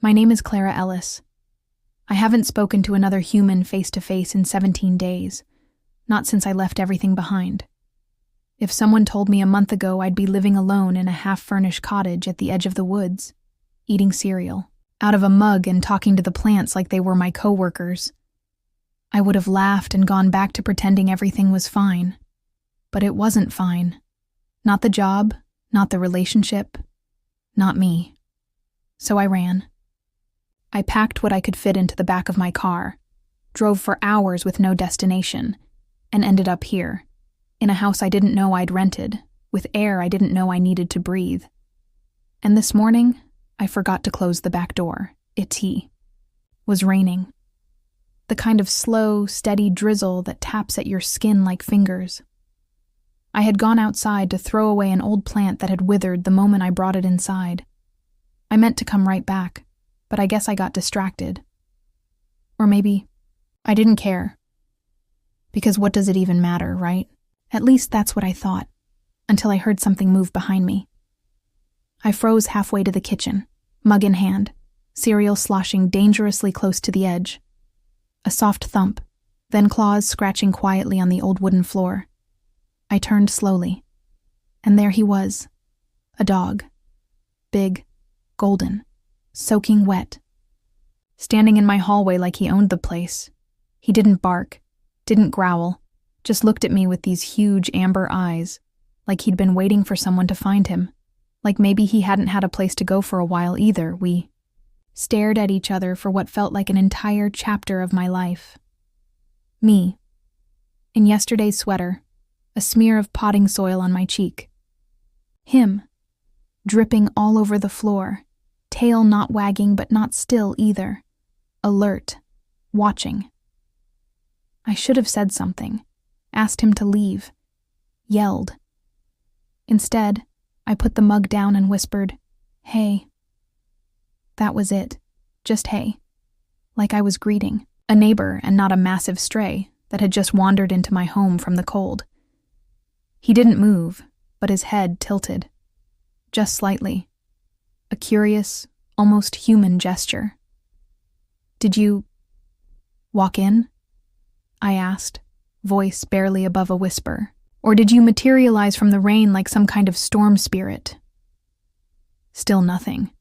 My name is Clara Ellis. I haven't spoken to another human face-to-face in 17 days, not since I left everything behind. If someone told me a month ago I'd be living alone in a half-furnished cottage at the edge of the woods, eating cereal, out of a mug and talking to the plants like they were my co-workers, I would have laughed and gone back to pretending everything was fine. But it wasn't fine. Not the job, not the relationship, not me. So I ran. I packed what I could fit into the back of my car, drove for hours with no destination, and ended up here, in a house I didn't know I'd rented, with air I didn't know I needed to breathe. And this morning, I forgot to close the back door. It was raining. The kind of slow, steady drizzle that taps at your skin like fingers. I had gone outside to throw away an old plant that had withered the moment I brought it inside. I meant to come right back, but I guess I got distracted. Or maybe I didn't care. Because what does it even matter, right? At least that's what I thought, until I heard something move behind me. I froze halfway to the kitchen, mug in hand, cereal sloshing dangerously close to the edge. A soft thump, then claws scratching quietly on the old wooden floor. I turned slowly, and there he was, a dog. Big, golden, soaking wet. Standing in my hallway like he owned the place. He didn't bark, didn't growl, just looked at me with these huge amber eyes, like he'd been waiting for someone to find him. Like maybe he hadn't had a place to go for a while either. We stared at each other for what felt like an entire chapter of my life. Me, in yesterday's sweater, a smear of potting soil on my cheek. Him, dripping all over the floor, tail not wagging but not still either, alert, watching. I should have said something, asked him to leave, yelled. Instead, I put the mug down and whispered, "Hey." That was it, just hey, like I was greeting a neighbor and not a massive stray that had just wandered into my home from the cold. He didn't move, but his head tilted, just slightly, a curious, almost human gesture. "Did you walk in?" I asked, voice barely above a whisper. "Or did you materialize from the rain like some kind of storm spirit?" Still nothing.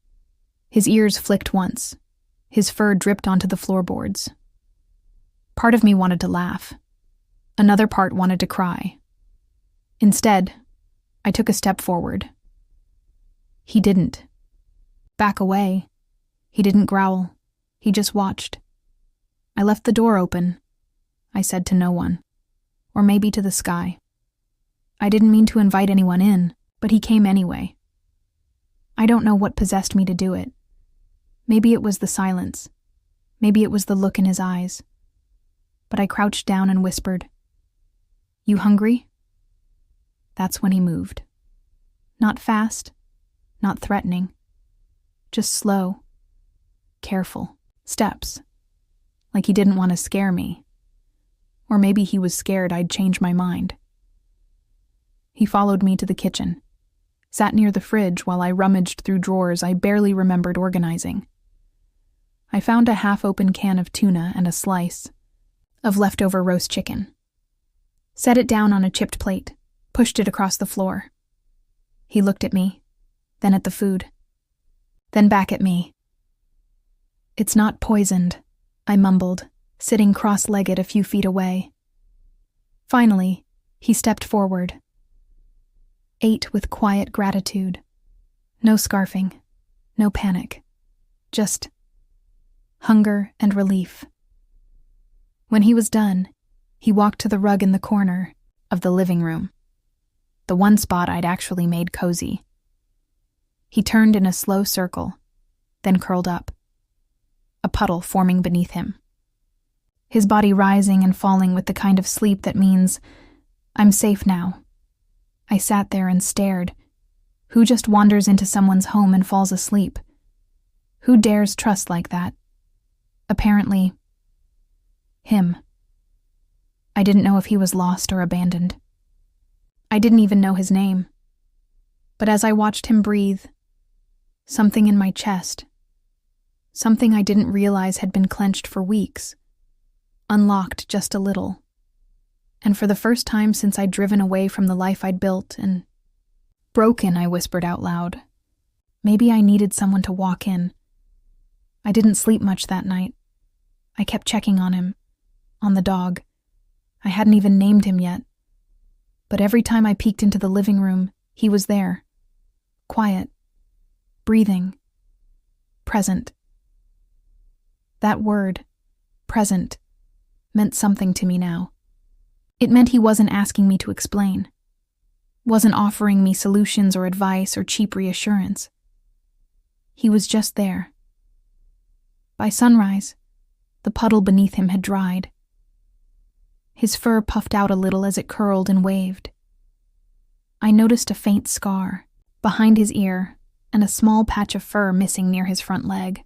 His ears flicked once. His fur dripped onto the floorboards. Part of me wanted to laugh. Another part wanted to cry. Instead, I took a step forward. He didn't. Back away. He didn't growl. He just watched. I left the door open. I said to no one. Or maybe to the sky. I didn't mean to invite anyone in, but he came anyway. I don't know what possessed me to do it. Maybe it was the silence. Maybe it was the look in his eyes. But I crouched down and whispered, "You hungry?" That's when he moved. Not fast, not threatening. Just slow, careful steps. Like he didn't want to scare me. Or maybe he was scared I'd change my mind. He followed me to the kitchen, sat near the fridge while I rummaged through drawers I barely remembered organizing. I found a half-open can of tuna and a slice of leftover roast chicken. Set it down on a chipped plate, pushed it across the floor. He looked at me, then at the food, then back at me. "It's not poisoned," I mumbled, sitting cross-legged a few feet away. Finally, he stepped forward. Ate with quiet gratitude. No scarfing, no panic. Just hunger and relief. When he was done, he walked to the rug in the corner of the living room, the one spot I'd actually made cozy. He turned in a slow circle, then curled up, a puddle forming beneath him. His body rising and falling with the kind of sleep that means, "I'm safe now." I sat there and stared. Who just wanders into someone's home and falls asleep? Who dares trust like that? Apparently, him. I didn't know if he was lost or abandoned. I didn't even know his name. But as I watched him breathe, something in my chest, something I didn't realize had been clenched for weeks, unlocked just a little. And for the first time since I'd driven away from the life I'd built and broken, I whispered out loud. Maybe I needed someone to walk in. I didn't sleep much that night. I kept checking on him, on the dog. I hadn't even named him yet. But every time I peeked into the living room, he was there. Quiet. Breathing. Present. That word, present, meant something to me now. It meant he wasn't asking me to explain. Wasn't offering me solutions or advice or cheap reassurance. He was just there. By sunrise, the puddle beneath him had dried. His fur puffed out a little as it curled and waved. I noticed a faint scar behind his ear and a small patch of fur missing near his front leg.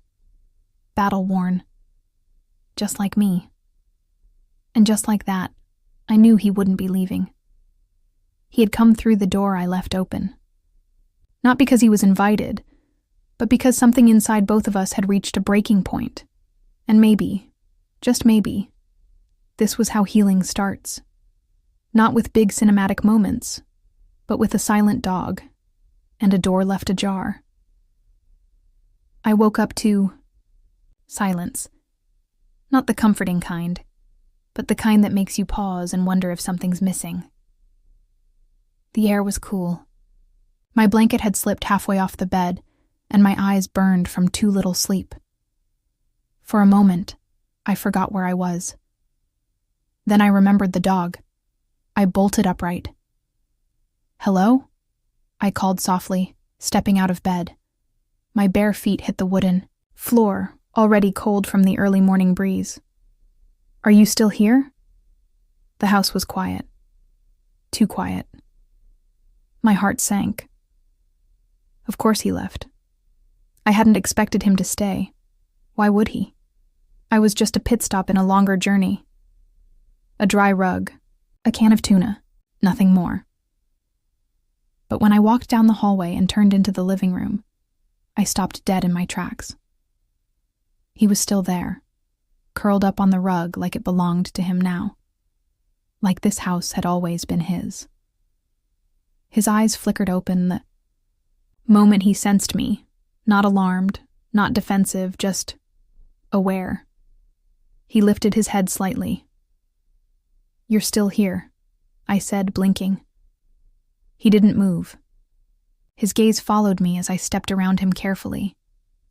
Battle-worn. Just like me. And just like that, I knew he wouldn't be leaving. He had come through the door I left open. Not because he was invited, but because something inside both of us had reached a breaking point. And maybe, just maybe, this was how healing starts. Not with big cinematic moments, but with a silent dog and a door left ajar. I woke up to silence. Not the comforting kind, but the kind that makes you pause and wonder if something's missing. The air was cool. My blanket had slipped halfway off the bed, and my eyes burned from too little sleep. For a moment, I forgot where I was. Then I remembered the dog. I bolted upright. "Hello?" I called softly, stepping out of bed. My bare feet hit the wooden floor, already cold from the early morning breeze. "Are you still here?" The house was quiet. Too quiet. My heart sank. Of course he left. I hadn't expected him to stay. Why would he? I was just a pit stop in a longer journey. A dry rug, a can of tuna, nothing more. But when I walked down the hallway and turned into the living room, I stopped dead in my tracks. He was still there, curled up on the rug like it belonged to him now. Like this house had always been his. His eyes flickered open the moment he sensed me, not alarmed, not defensive, just aware. He lifted his head slightly. "You're still here," I said, blinking. He didn't move. His gaze followed me as I stepped around him carefully,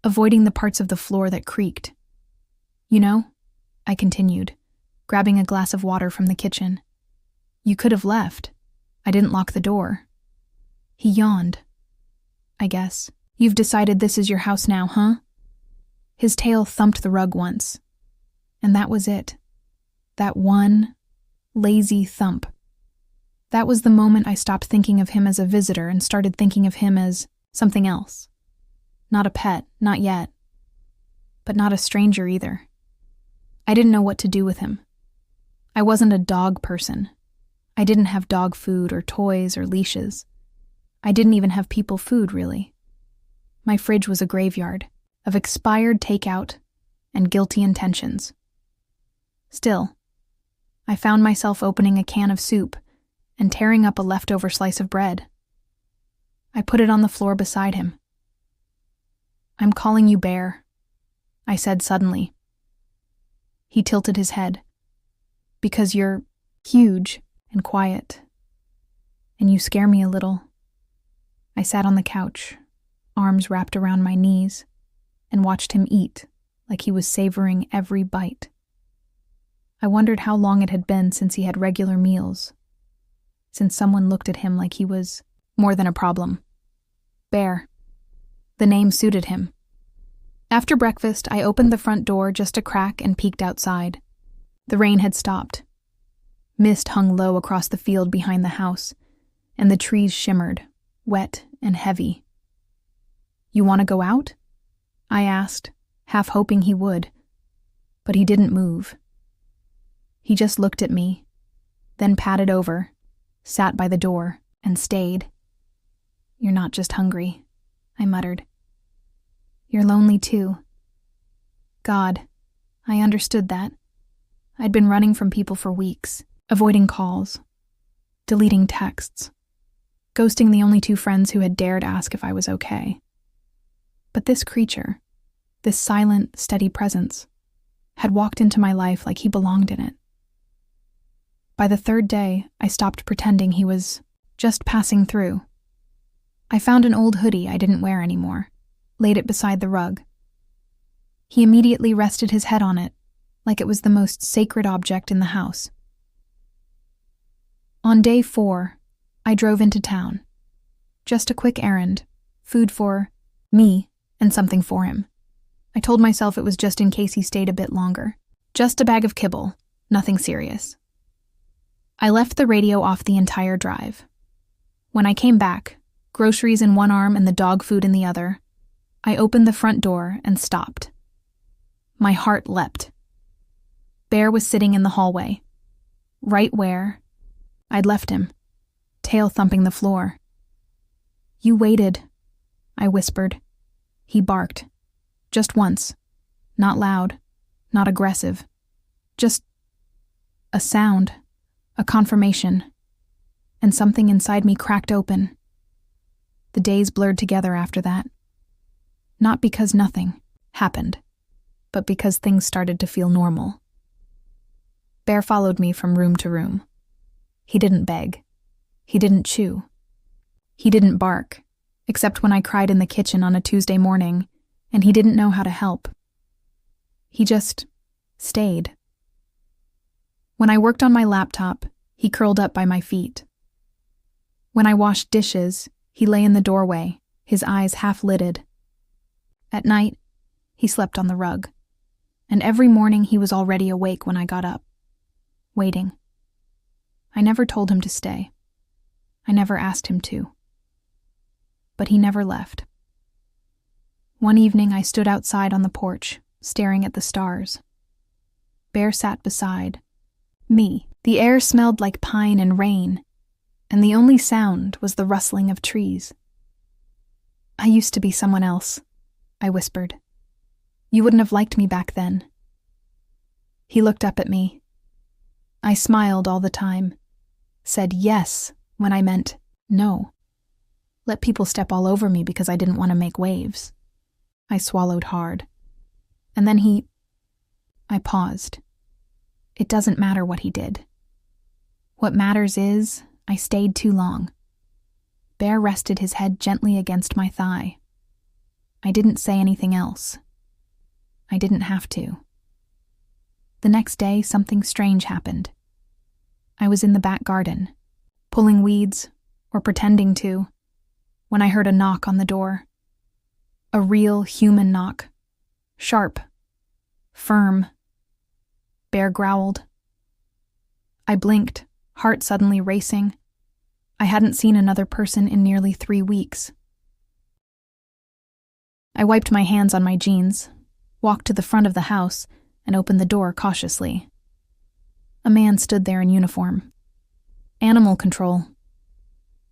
avoiding the parts of the floor that creaked. "You know," I continued, grabbing a glass of water from the kitchen, "you could have left. I didn't lock the door." He yawned. "I guess. You've decided this is your house now, huh?" His tail thumped the rug once. And that was it. That one lazy thump. That was the moment I stopped thinking of him as a visitor and started thinking of him as something else. Not a pet, not yet. But not a stranger either. I didn't know what to do with him. I wasn't a dog person. I didn't have dog food or toys or leashes. I didn't even have people food, really. My fridge was a graveyard of expired takeout and guilty intentions. Still, I found myself opening a can of soup and tearing up a leftover slice of bread. I put it on the floor beside him. "I'm calling you Bear," I said suddenly. He tilted his head. "Because you're huge and quiet, and you scare me a little." I sat on the couch, arms wrapped around my knees, and watched him eat like he was savoring every bite. I wondered how long it had been since he had regular meals, since someone looked at him like he was more than a problem. Bear. The name suited him. After breakfast, I opened the front door just a crack and peeked outside. The rain had stopped. Mist hung low across the field behind the house, and the trees shimmered, wet and heavy. "You want to go out?" I asked, half hoping he would. But he didn't move. He just looked at me, then padded over, sat by the door, and stayed. "You're not just hungry," I muttered. "You're lonely too." God, I understood that. I'd been running from people for weeks, avoiding calls, deleting texts, ghosting the only 2 friends who had dared ask if I was okay. But this creature, this silent, steady presence, had walked into my life like he belonged in it. By the 3rd day, I stopped pretending he was just passing through. I found an old hoodie I didn't wear anymore, laid it beside the rug. He immediately rested his head on it, like it was the most sacred object in the house. On day 4, I drove into town. Just a quick errand, food for me and something for him. I told myself it was just in case he stayed a bit longer. Just a bag of kibble, nothing serious. I left the radio off the entire drive. When I came back, groceries in one arm and the dog food in the other, I opened the front door and stopped. My heart leapt. Bear was sitting in the hallway, right where I'd left him, tail thumping the floor. "You waited," I whispered. He barked. Just once. Not loud, not aggressive. Just a sound, a confirmation. And something inside me cracked open. The days blurred together after that. Not because nothing happened, but because things started to feel normal. Bear followed me from room to room. He didn't beg. He didn't chew. He didn't bark, except when I cried in the kitchen on a Tuesday morning, and he didn't know how to help. He just stayed. When I worked on my laptop, he curled up by my feet. When I washed dishes, he lay in the doorway, his eyes half-lidded. At night, he slept on the rug, and every morning he was already awake when I got up, waiting. I never told him to stay. I never asked him to. But he never left. One evening I stood outside on the porch, staring at the stars. Bear sat beside me. The air smelled like pine and rain, and the only sound was the rustling of trees. "I used to be someone else," I whispered. "You wouldn't have liked me back then." He looked up at me. I smiled all the time, said yes when I meant no. Let people step all over me because I didn't want to make waves. I swallowed hard. And then I paused. It doesn't matter what he did. What matters is I stayed too long. Bear rested his head gently against my thigh. I didn't say anything else. I didn't have to. The next day, something strange happened. I was in the back garden, pulling weeds, or pretending to, when I heard a knock on the door. A real human knock. Sharp. Firm. Bear growled. I blinked, heart suddenly racing. I hadn't seen another person in nearly 3 weeks. I wiped my hands on my jeans, walked to the front of the house, and opened the door cautiously. A man stood there in uniform. "Animal control."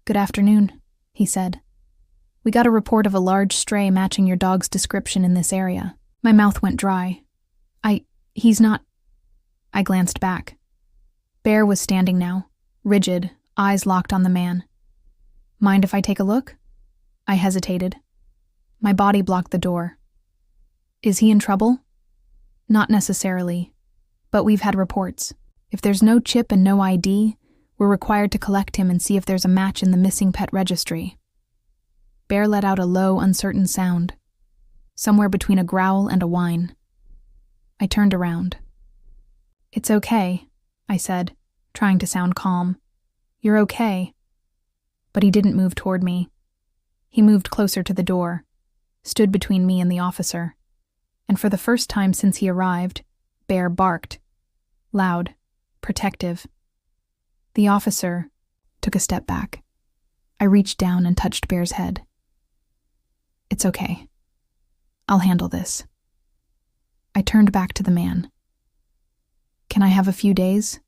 "Good afternoon," he said. "We got a report of a large stray matching your dog's description in this area." My mouth went dry. He's not... I glanced back. Bear was standing now, rigid, eyes locked on the man. "Mind if I take a look?" I hesitated. My body blocked the door. "Is he in trouble?" "Not necessarily, but we've had reports. If there's no chip and no ID, we're required to collect him and see if there's a match in the missing pet registry." Bear let out a low, uncertain sound, somewhere between a growl and a whine. I turned around. "It's okay," I said, trying to sound calm. "You're okay." But he didn't move toward me. He moved closer to the door, stood between me and the officer, and for the first time since he arrived, Bear barked. Loud, protective. The officer took a step back. I reached down and touched Bear's head. "It's okay. I'll handle this." I turned back to the man. "Can I have a few days,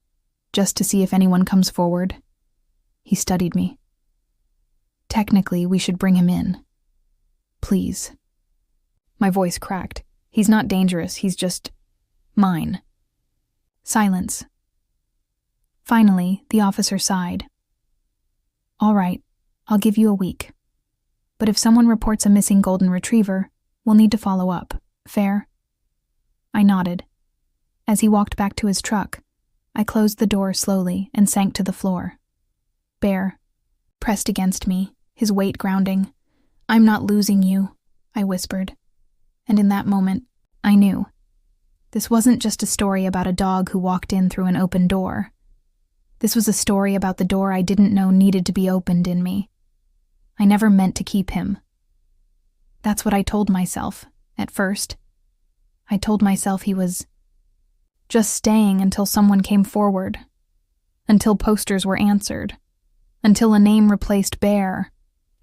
just to see if anyone comes forward?" He studied me. "Technically, we should bring him in. Please." My voice cracked. He's not dangerous, he's just mine. Silence. Finally, the officer sighed. All right, I'll give you a week. But if someone reports a missing golden retriever, we'll need to follow up. Fair? I nodded. As he walked back to his truck, I closed the door slowly and sank to the floor. Bear, pressed against me, his weight grounding. I'm not losing you, I whispered. And in that moment, I knew. This wasn't just a story about a dog who walked in through an open door. This was a story about the door I didn't know needed to be opened in me. I never meant to keep him. That's what I told myself, at first. I told myself he was just staying until someone came forward, until posters were answered, until a name replaced Bear,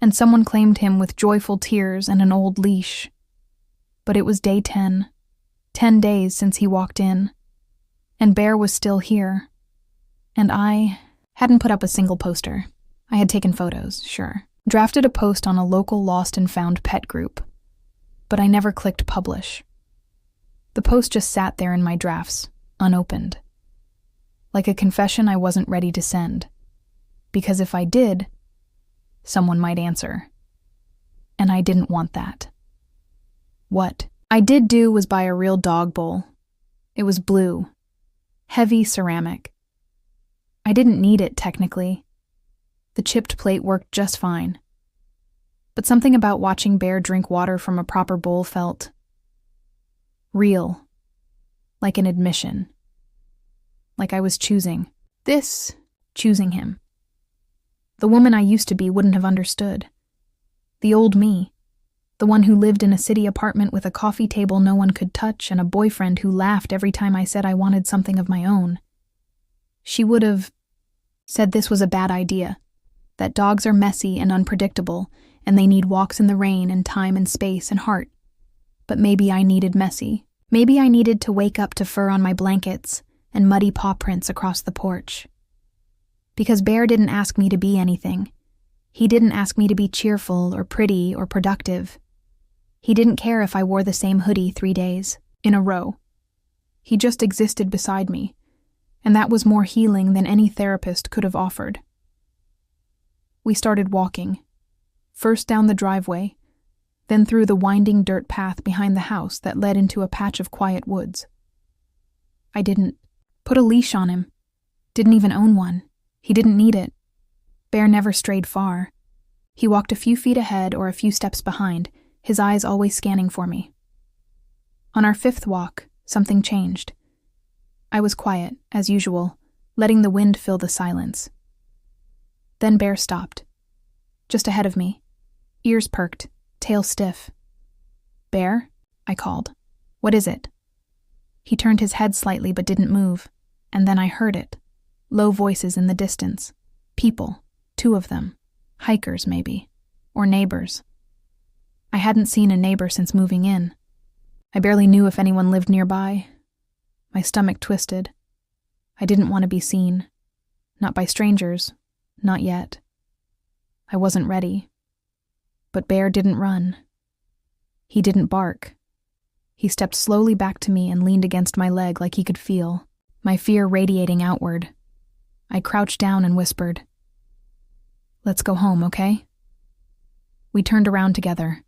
and someone claimed him with joyful tears and an old leash. But it was day 10 days since he walked in, and Bear was still here. And I hadn't put up a single poster. I had taken photos, sure. Drafted a post on a local lost and found pet group. But I never clicked publish. The post just sat there in my drafts, unopened. Like a confession I wasn't ready to send. Because if I did, someone might answer. And I didn't want that. What I did do was buy a real dog bowl. It was blue. Heavy ceramic. I didn't need it, technically. The chipped plate worked just fine. But something about watching Bear drink water from a proper bowl felt real. Like an admission. Like I was choosing him. The woman I used to be wouldn't have understood. The old me. The one who lived in a city apartment with a coffee table no one could touch and a boyfriend who laughed every time I said I wanted something of my own. She would have said this was a bad idea, that dogs are messy and unpredictable, and they need walks in the rain and time and space and heart. But maybe I needed messy. Maybe I needed to wake up to fur on my blankets and muddy paw prints across the porch. Because Bear didn't ask me to be anything. He didn't ask me to be cheerful or pretty or productive. He didn't care if I wore the same hoodie 3 days in a row. He just existed beside me, and that was more healing than any therapist could have offered. We started walking, first down the driveway, then through the winding dirt path behind the house that led into a patch of quiet woods. I didn't put a leash on him, didn't even own one. He didn't need it. Bear never strayed far. He walked a few feet ahead or a few steps behind, his eyes always scanning for me. On our 5th walk, something changed. I was quiet, as usual, letting the wind fill the silence. Then Bear stopped. Just ahead of me. Ears perked, tail stiff. Bear? I called. What is it? He turned his head slightly but didn't move, and then I heard it. Low voices in the distance. People. 2 of them. Hikers, maybe. Or neighbors. I hadn't seen a neighbor since moving in. I barely knew if anyone lived nearby. My stomach twisted. I didn't want to be seen. Not by strangers. Not yet. I wasn't ready. But Bear didn't run. He didn't bark. He stepped slowly back to me and leaned against my leg like he could feel, my fear radiating outward. I crouched down and whispered, "Let's go home, okay?" We turned around together.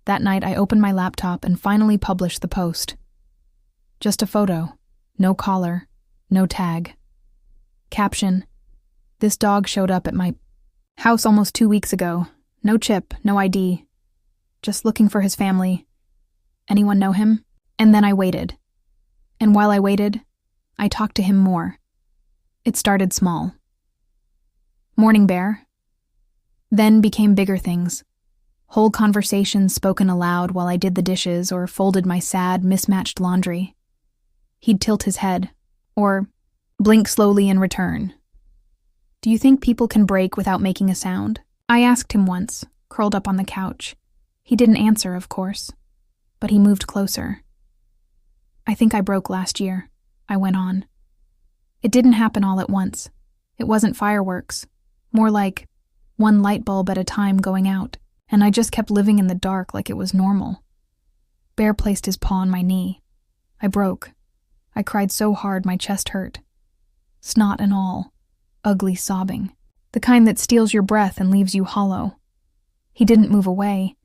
That night I opened my laptop and finally published the post. Just a photo. No collar. No tag. Caption: This dog showed up at my house almost 2 weeks ago. No chip, no ID. Just looking for his family. Anyone know him? And then I waited. And while I waited, I talked to him more. It started small. Morning, Bear. Then became bigger things. Whole conversations spoken aloud while I did the dishes or folded my sad, mismatched laundry. He'd tilt his head, or blink slowly in return. Do you think people can break without making a sound? I asked him once, curled up on the couch. He didn't answer, of course, but he moved closer. I think I broke last year, I went on. It didn't happen all at once. It wasn't fireworks, more like one light bulb at a time going out, and I just kept living in the dark like it was normal. Bear placed his paw on my knee. I broke. I cried so hard my chest hurt. Snot and all. Ugly sobbing. The kind that steals your breath and leaves you hollow. He didn't move away.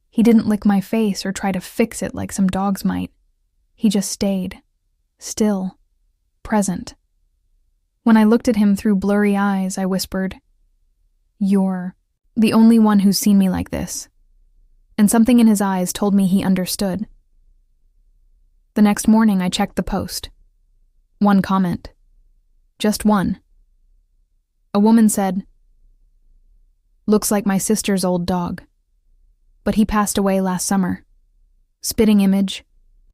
He didn't lick my face or try to fix it like some dogs might. He just stayed. Still. Present. When I looked at him through blurry eyes, I whispered, "You're the only one who's seen me like this." And something in his eyes told me he understood. The next morning, I checked the post. One comment. Just one. A woman said, "Looks like my sister's old dog. But he passed away last summer. Spitting image.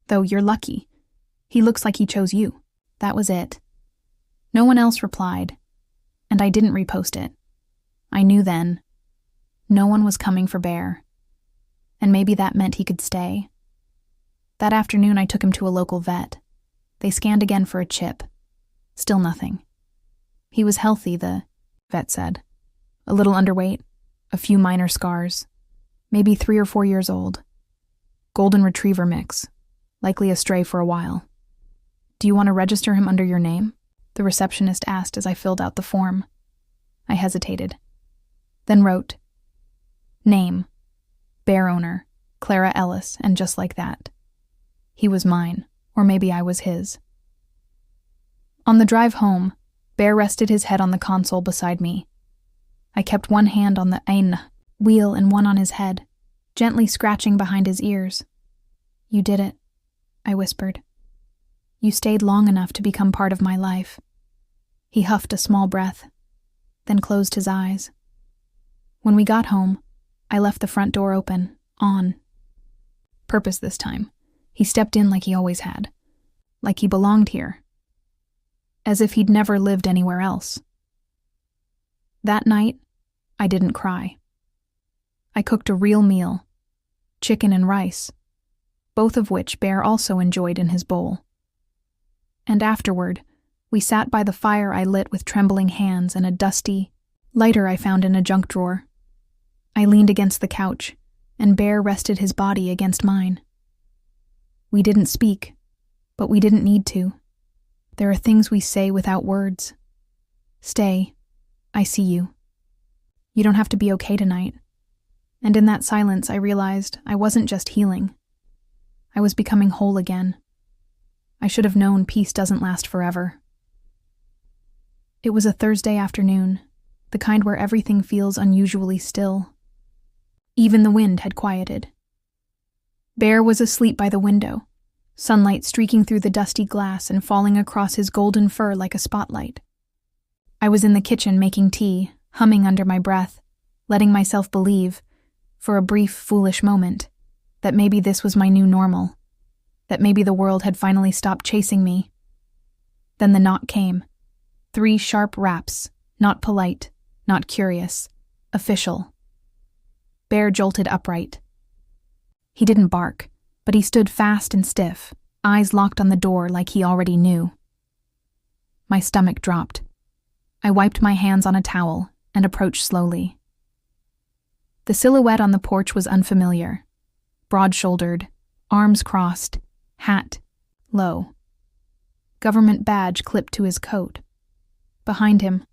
Though you're lucky. He looks like he chose you." That was it. No one else replied, and I didn't repost it. I knew then. No one was coming for Bear. And maybe that meant he could stay. That afternoon I took him to a local vet. They scanned again for a chip. Still nothing. He was healthy, the vet said. A little underweight, a few minor scars, maybe 3 or 4 years old. Golden retriever mix, likely a stray for a while. "Do you want to register him under your name?" the receptionist asked as I filled out the form. I hesitated, then wrote, "Name, Bear owner, Clara Ellis," and just like that. He was mine, or maybe I was his. On the drive home, Bear rested his head on the console beside me. I kept one hand on the wheel and one on his head, gently scratching behind his ears. "You did it," I whispered. "You stayed long enough to become part of my life." He huffed a small breath, then closed his eyes. When we got home, I left the front door open, on. Purpose this time. He stepped in like he always had. Like he belonged here. As if he'd never lived anywhere else. That night, I didn't cry. I cooked a real meal. Chicken and rice. Both of which Bear also enjoyed in his bowl. And afterward, we sat by the fire I lit with trembling hands and a dusty lighter I found in a junk drawer. I leaned against the couch, and Bear rested his body against mine. We didn't speak, but we didn't need to. There are things we say without words. "Stay. I see you. You don't have to be okay tonight." And in that silence, I realized I wasn't just healing. I was becoming whole again. I should have known peace doesn't last forever. It was a Thursday afternoon, the kind where everything feels unusually still. Even the wind had quieted. Bear was asleep by the window, sunlight streaking through the dusty glass and falling across his golden fur like a spotlight. I was in the kitchen making tea, humming under my breath, letting myself believe, for a brief, foolish moment, that maybe this was my new normal, that maybe the world had finally stopped chasing me. Then the knock came. 3 sharp raps, not polite, not curious, official. Bear jolted upright. He didn't bark, but he stood fast and stiff, eyes locked on the door like he already knew. My stomach dropped. I wiped my hands on a towel and approached slowly. The silhouette on the porch was unfamiliar. Broad-shouldered, arms crossed, hat low. Government badge clipped to his coat. Behind him,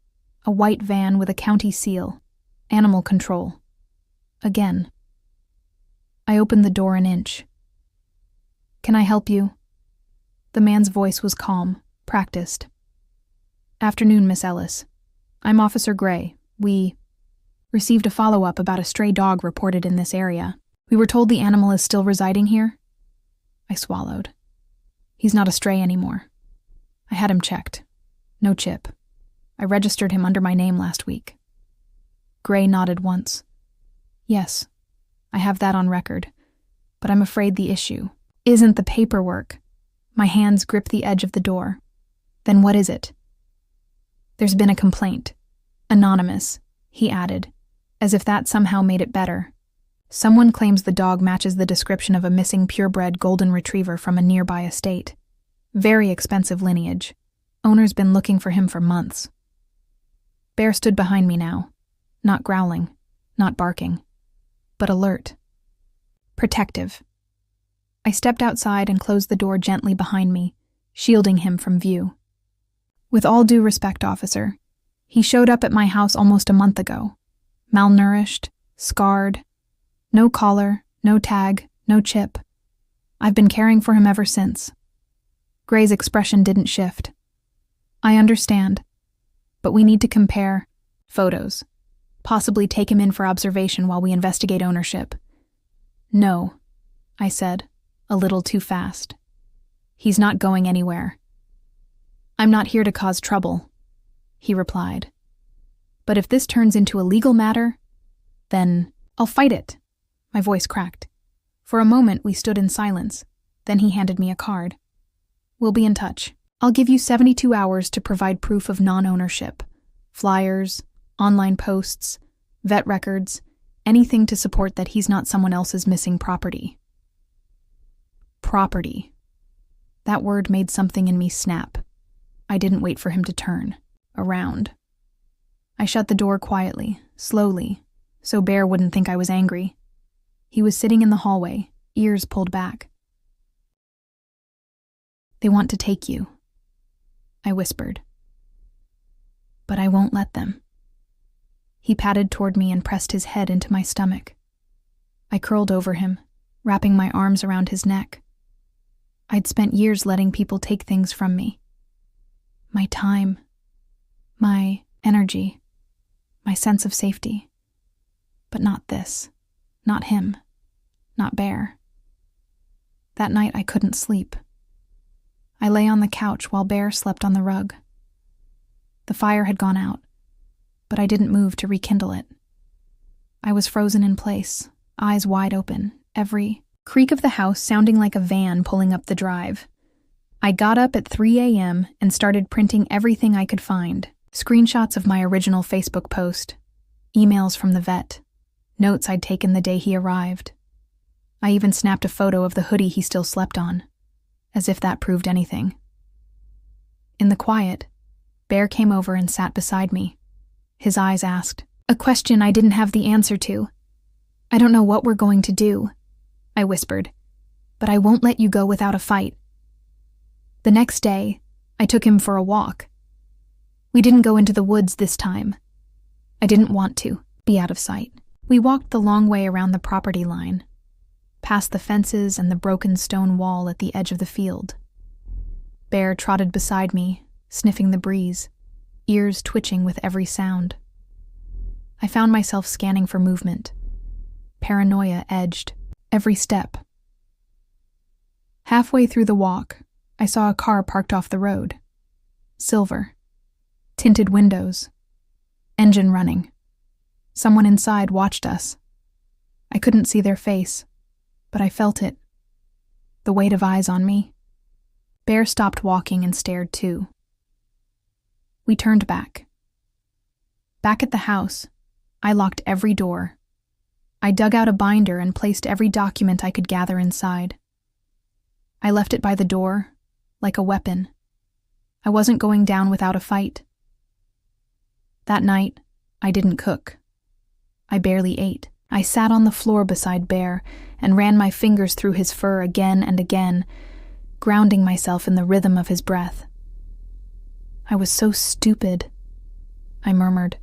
a white van with a county seal, animal control. Again. I opened the door an inch. "Can I help you?" The man's voice was calm, practiced. "Afternoon, Miss Ellis. I'm Officer Gray. We received a follow-up about a stray dog reported in this area. We were told the animal is still residing here." I swallowed. "He's not a stray anymore. I had him checked. No chip. I registered him under my name last week." Gray nodded once. "Yes, I have that on record, but I'm afraid the issue isn't the paperwork." My hands gripped the edge of the door. "Then what is it?" "There's been a complaint. Anonymous," he added, as if that somehow made it better. "Someone claims the dog matches the description of a missing purebred golden retriever from a nearby estate. Very expensive lineage. Owner's been looking for him for months." Bear stood behind me now, not growling, not barking, but alert. Protective. I stepped outside and closed the door gently behind me, shielding him from view. With all due respect, officer, he showed up at my house almost a month ago. Malnourished, scarred, no collar, no tag, no chip. I've been caring for him ever since. Gray's expression didn't shift. I understand, but we need to compare photos. Possibly take him in for observation while we investigate ownership. No, I said, a little too fast. He's not going anywhere. I'm not here to cause trouble, he replied. But if this turns into a legal matter, then I'll fight it. My voice cracked. For a moment, we stood in silence. Then he handed me a card. We'll be in touch. I'll give you 72 hours to provide proof of non-ownership. Flyers, online posts, vet records, anything to support that he's not someone else's missing property. Property. That word made something in me snap. I didn't wait for him to turn around. I shut the door quietly, slowly, so Bear wouldn't think I was angry. He was sitting in the hallway, ears pulled back. They want to take you, I whispered. But I won't let them. He padded toward me and pressed his head into my stomach. I curled over him, wrapping my arms around his neck. I'd spent years letting people take things from me. My time, my energy, my sense of safety. But not this, not him, not Bear. That night I couldn't sleep. I lay on the couch while Bear slept on the rug. The fire had gone out, but I didn't move to rekindle it. I was frozen in place, eyes wide open, every creak of the house sounding like a van pulling up the drive. I got up at 3 a.m. and started printing everything I could find. Screenshots of my original Facebook post, emails from the vet, notes I'd taken the day he arrived. I even snapped a photo of the hoodie he still slept on, as if that proved anything. In the quiet, Bear came over and sat beside me. His eyes asked, a question I didn't have the answer to. I don't know what we're going to do, I whispered, but I won't let you go without a fight. The next day, I took him for a walk. We didn't go into the woods this time. I didn't want to be out of sight. We walked the long way around the property line, past the fences and the broken stone wall at the edge of the field. Bear trotted beside me, sniffing the breeze, ears twitching with every sound. I found myself scanning for movement. Paranoia edged every step. Halfway through the walk, I saw a car parked off the road. Silver. Tinted windows. Engine running. Someone inside watched us. I couldn't see their face, but I felt it. The weight of eyes on me. Bear stopped walking and stared too. We turned back. Back at the house, I locked every door. I dug out a binder and placed every document I could gather inside. I left it by the door, like a weapon. I wasn't going down without a fight. That night, I didn't cook. I barely ate. I sat on the floor beside Bear and ran my fingers through his fur again and again, grounding myself in the rhythm of his breath. I was so stupid, I murmured.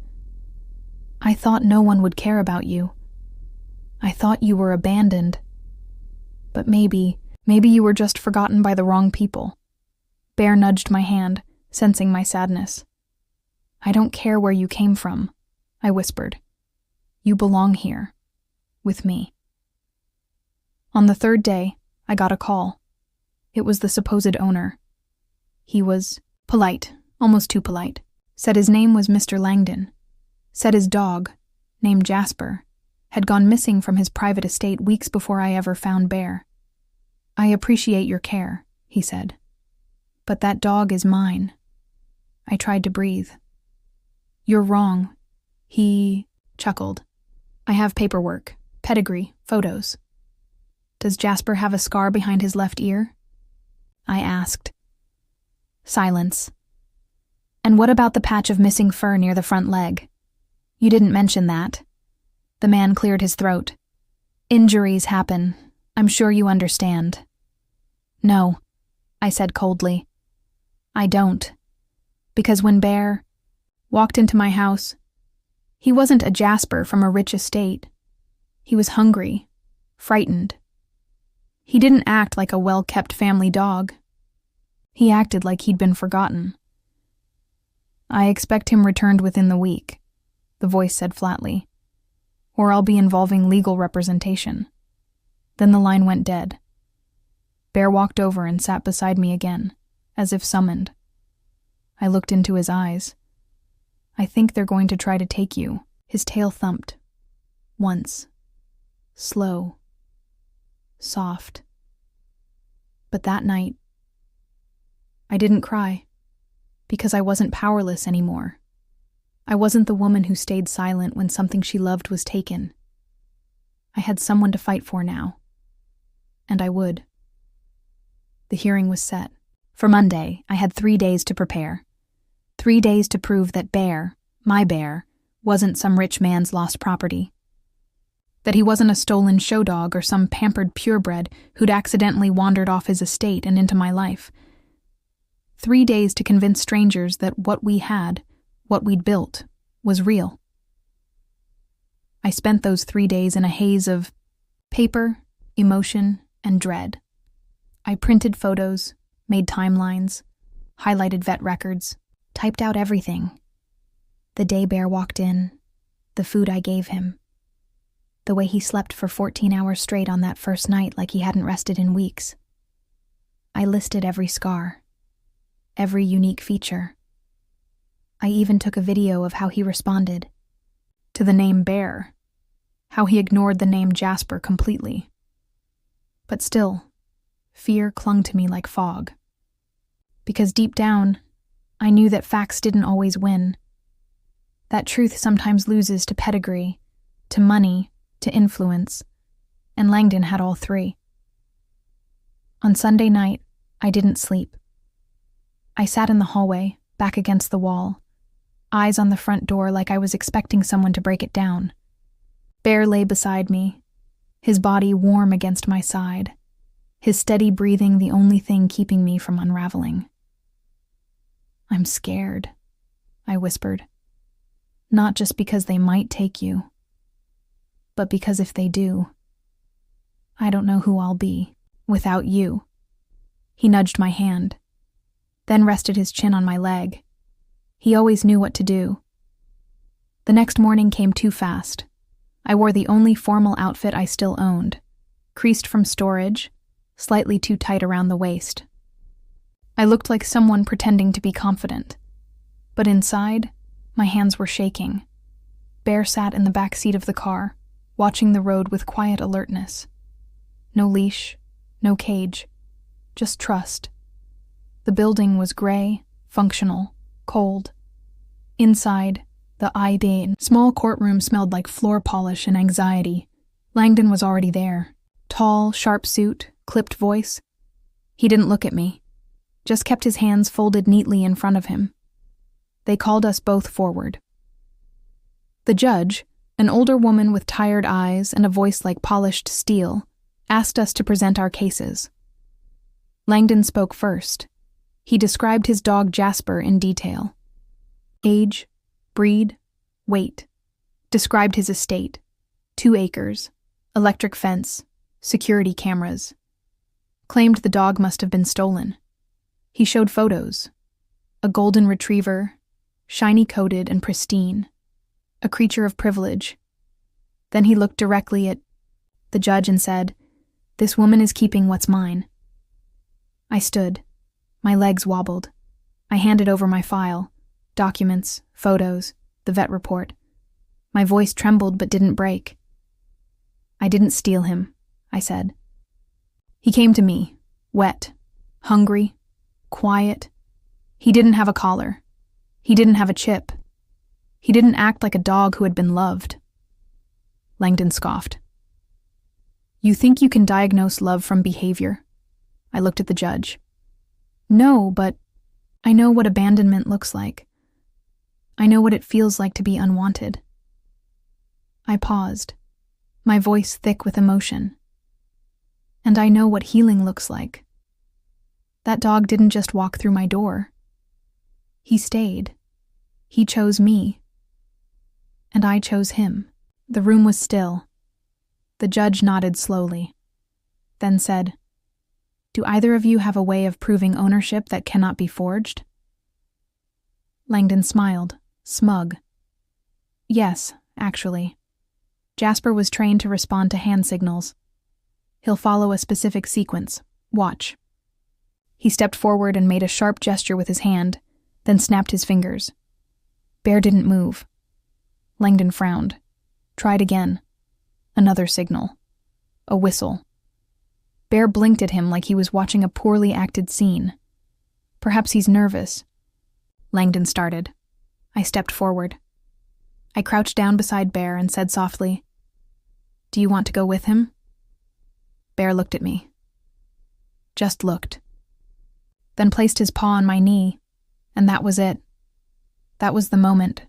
I thought no one would care about you. I thought you were abandoned. But maybe you were just forgotten by the wrong people. Bear nudged my hand, sensing my sadness. I don't care where you came from, I whispered. You belong here, with me. On the third day, I got a call. It was the supposed owner. He was polite, almost too polite. Said his name was Mr. Langdon. Said his dog, named Jasper, had gone missing from his private estate weeks before I ever found Bear. I appreciate your care, he said. But that dog is mine. I tried to breathe. You're wrong. He chuckled. I have paperwork, pedigree, photos. Does Jasper have a scar behind his left ear? I asked. Silence. And what about the patch of missing fur near the front leg? You didn't mention that. The man cleared his throat. Injuries happen. I'm sure you understand. No, I said coldly. I don't. Because when Bear walked into my house, he wasn't a Jasper from a rich estate. He was hungry, frightened. He didn't act like a well-kept family dog. He acted like he'd been forgotten. I expect him returned within the week, the voice said flatly, or I'll be involving legal representation. Then the line went dead. Bear walked over and sat beside me again, as if summoned. I looked into his eyes. I think they're going to try to take you. His tail thumped. Once. Slow. Soft. But that night, I didn't cry, because I wasn't powerless anymore. I wasn't the woman who stayed silent when something she loved was taken. I had someone to fight for now. And I would. The hearing was set. For Monday, I had 3 days to prepare. 3 days to prove that Bear, my Bear, wasn't some rich man's lost property. That he wasn't a stolen show dog or some pampered purebred who'd accidentally wandered off his estate and into my life. 3 days to convince strangers that what we had, what we'd built, was real. I spent those 3 days in a haze of paper, emotion, and dread. I printed photos, made timelines, highlighted vet records, typed out everything. The day Bear walked in, the food I gave him, the way he slept for 14 hours straight on that first night like he hadn't rested in weeks. I listed every scar, every unique feature. I even took a video of how he responded to the name Bear, how he ignored the name Jasper completely. But still, fear clung to me like fog. Because deep down, I knew that facts didn't always win. That truth sometimes loses to pedigree, to money, to influence, and Langdon had all three. On Sunday night, I didn't sleep. I sat in the hallway, back against the wall, eyes on the front door like I was expecting someone to break it down. Bear lay beside me, his body warm against my side, his steady breathing the only thing keeping me from unraveling. "I'm scared," I whispered. "Not just because they might take you, but because if they do, I don't know who I'll be without you." He nudged my hand, then rested his chin on my leg. He always knew what to do. The next morning came too fast. I wore the only formal outfit I still owned, creased from storage, slightly too tight around the waist. I looked like someone pretending to be confident, but inside, my hands were shaking. Bear sat in the back seat of the car, watching the road with quiet alertness. No leash, no cage, just trust. The building was gray, functional, cold. Inside, the I-Dane small courtroom smelled like floor polish and anxiety. Langdon was already there. Tall, sharp suit, clipped voice. He didn't look at me, just kept his hands folded neatly in front of him. They called us both forward. The judge, an older woman with tired eyes and a voice like polished steel, asked us to present our cases. Langdon spoke first. He described his dog Jasper in detail. Age, breed, weight. Described his estate. 2 acres, electric fence, security cameras. Claimed the dog must have been stolen. He showed photos. A golden retriever, shiny-coated and pristine. A creature of privilege. Then he looked directly at the judge and said, "This woman is keeping what's mine." I stood. My legs wobbled. I handed over my file, documents, photos, the vet report. My voice trembled but didn't break. "I didn't steal him," I said. "He came to me, wet, hungry, quiet. He didn't have a collar. He didn't have a chip. He didn't act like a dog who had been loved." Langdon scoffed. "You think you can diagnose love from behavior?" I looked at the judge. "No, but I know what abandonment looks like. I know what it feels like to be unwanted." I paused, my voice thick with emotion. "And I know what healing looks like. That dog didn't just walk through my door. He stayed. He chose me. And I chose him. The room was still. The judge nodded slowly, then said, "Do either of you have a way of proving ownership that cannot be forged?" Langdon smiled, smug. "Yes, actually. Jasper was trained to respond to hand signals. He'll follow a specific sequence. Watch." He stepped forward and made a sharp gesture with his hand, then snapped his fingers. Bear didn't move. Langdon frowned. Tried again. Another signal. A whistle. Bear blinked at him like he was watching a poorly acted scene. Perhaps he's nervous. Langdon started. I stepped forward. I crouched down beside Bear and said softly, "Do you want to go with him?" Bear looked at me. Just looked. Then placed his paw on my knee, and that was it. That was the moment.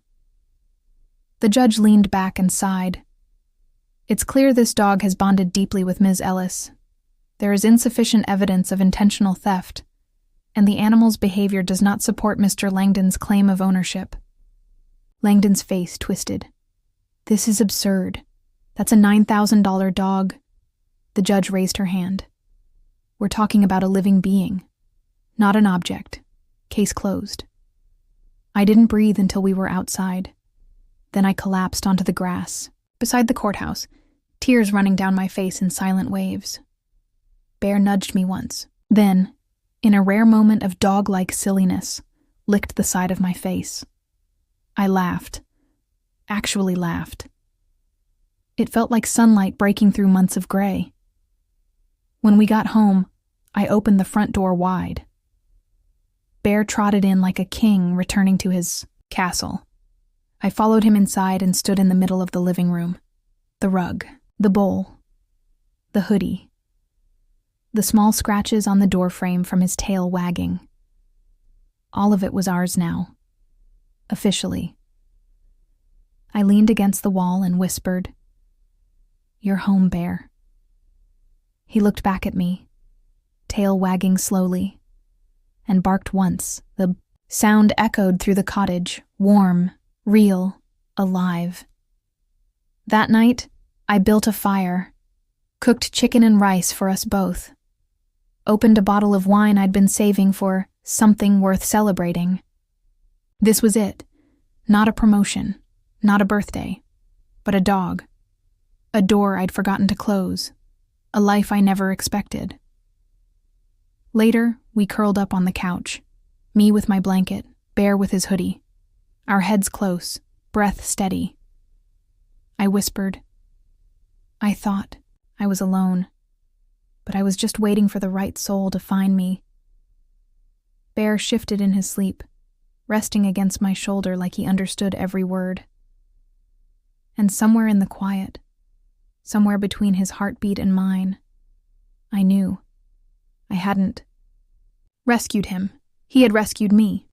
The judge leaned back and sighed. "It's clear this dog has bonded deeply with Ms. Ellis. There is insufficient evidence of intentional theft, and the animal's behavior does not support Mr. Langdon's claim of ownership." Langdon's face twisted. "This is absurd. That's a $9,000 dog." The judge raised her hand. "We're talking about a living being, not an object. Case closed." I didn't breathe until we were outside. Then I collapsed onto the grass, beside the courthouse, tears running down my face in silent waves. Bear nudged me once, then, in a rare moment of dog-like silliness, licked the side of my face. I laughed. Actually laughed. It felt like sunlight breaking through months of gray. When we got home, I opened the front door wide. Bear trotted in like a king returning to his castle. I followed him inside and stood in the middle of the living room. The rug, the bowl, the hoodie, the small scratches on the doorframe from his tail wagging. All of it was ours now. Officially. I leaned against the wall and whispered, "You're home, Bear." He looked back at me, tail wagging slowly, and barked once. The sound echoed through the cottage, warm, real, alive. That night, I built a fire, cooked chicken and rice for us both, opened a bottle of wine I'd been saving for something worth celebrating. This was it. Not a promotion, not a birthday, but a dog. A door I'd forgotten to close, a life I never expected. Later, we curled up on the couch, me with my blanket, Bear with his hoodie, our heads close, breath steady. I whispered, "I thought I was alone, but I was just waiting for the right soul to find me." Bear shifted in his sleep, resting against my shoulder like he understood every word. And somewhere in the quiet, somewhere between his heartbeat and mine, I knew I hadn't rescued him. He had rescued me.